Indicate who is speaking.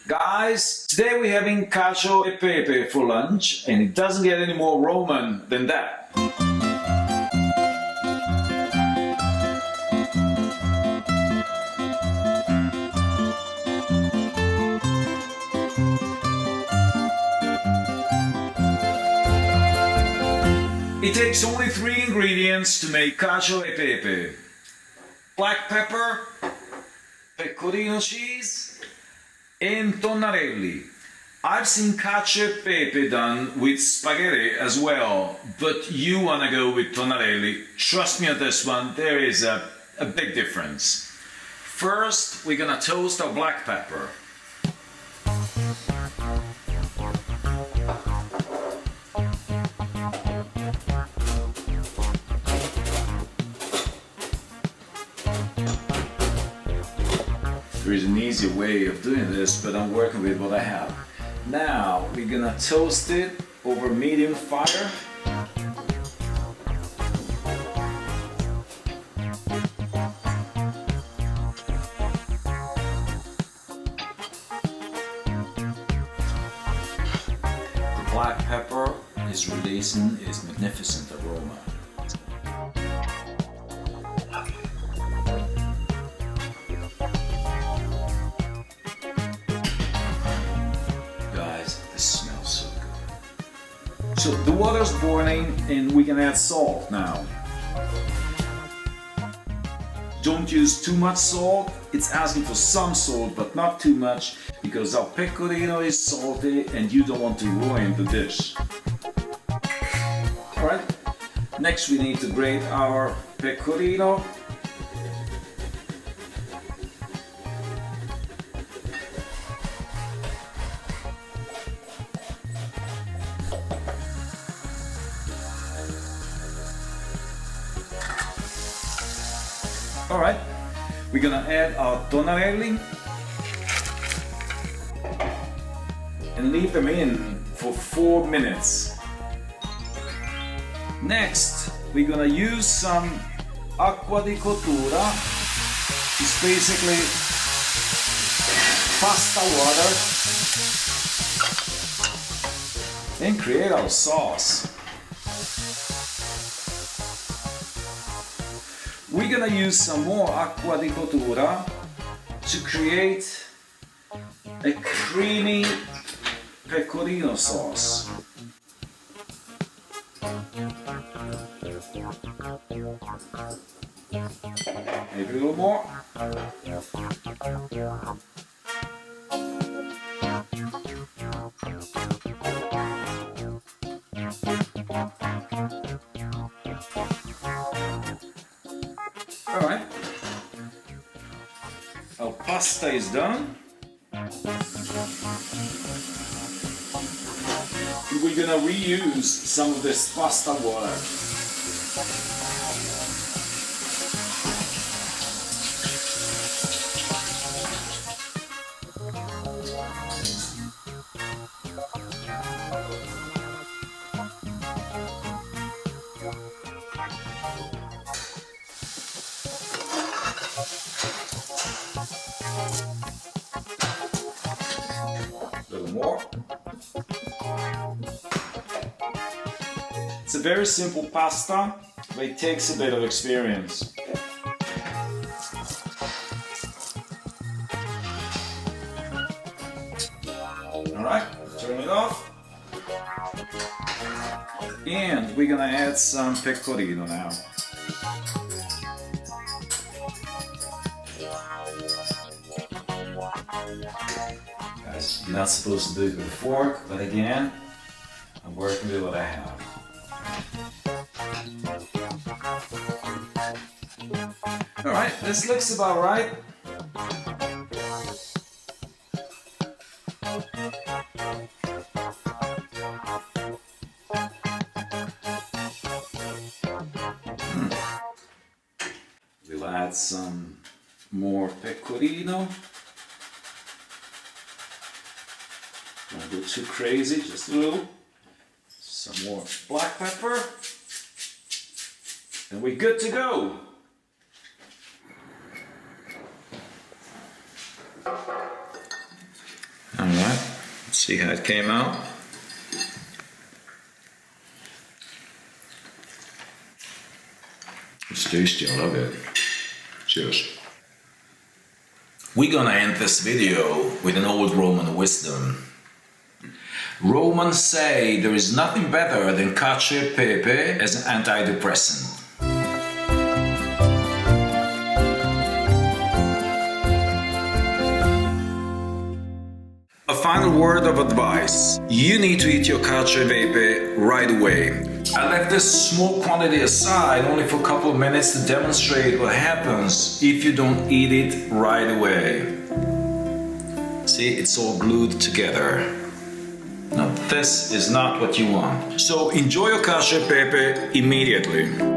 Speaker 1: Guys, today we're having Cacio e Pepe for lunch, and it doesn't get any more Roman than that. It takes only 3 ingredients to make Cacio e Pepe: black pepper, pecorino cheese, and Tonnarelli. I've seen Cacio e Pepe done with spaghetti as well, but you wanna go with Tonnarelli. Trust me on this one, there is a big difference. First, we're gonna toast our black pepper. There is an easier way of doing this, but I'm working with what I have. Now we're gonna toast it over medium fire. The black pepper is releasing its magnificent aroma. So the water's boiling and we can add salt now. Don't use too much salt. It's asking for some salt, but not too much, because our pecorino is salty and you don't want to ruin the dish. Alright, next we need to grate our pecorino. Alright, we're gonna add our Tonnarelli and leave them in for 4 minutes. Next, we're gonna use some acqua di cottura. It's basically pasta water, and create our sauce. We're gonna use some more acqua di cottura to create a creamy pecorino sauce. Maybe a little more. Alright, our pasta is done. We're gonna reuse some of this pasta water. More. It's a very simple pasta, but it takes a bit of experience. Alright, turn it off. And we're gonna add some pecorino now. You're not supposed to do it with a fork, but again, I'm working with what I have. Alright, this looks about right. We'll add some more pecorino. Don't go too crazy, just a little. Some more black pepper. And we're good to go. Alright, let's see how it came out. It's tasty, I love it. Cheers. We're gonna end this video with an old Roman wisdom. Romans say there is nothing better than Cacio e Pepe as an antidepressant. A final word of advice. You need to eat your Cacio e Pepe right away. I left this small quantity aside only for a couple of minutes to demonstrate what happens if you don't eat it right away. See, it's all glued together. Now this is not what you want. So enjoy your Cacio e Pepe immediately.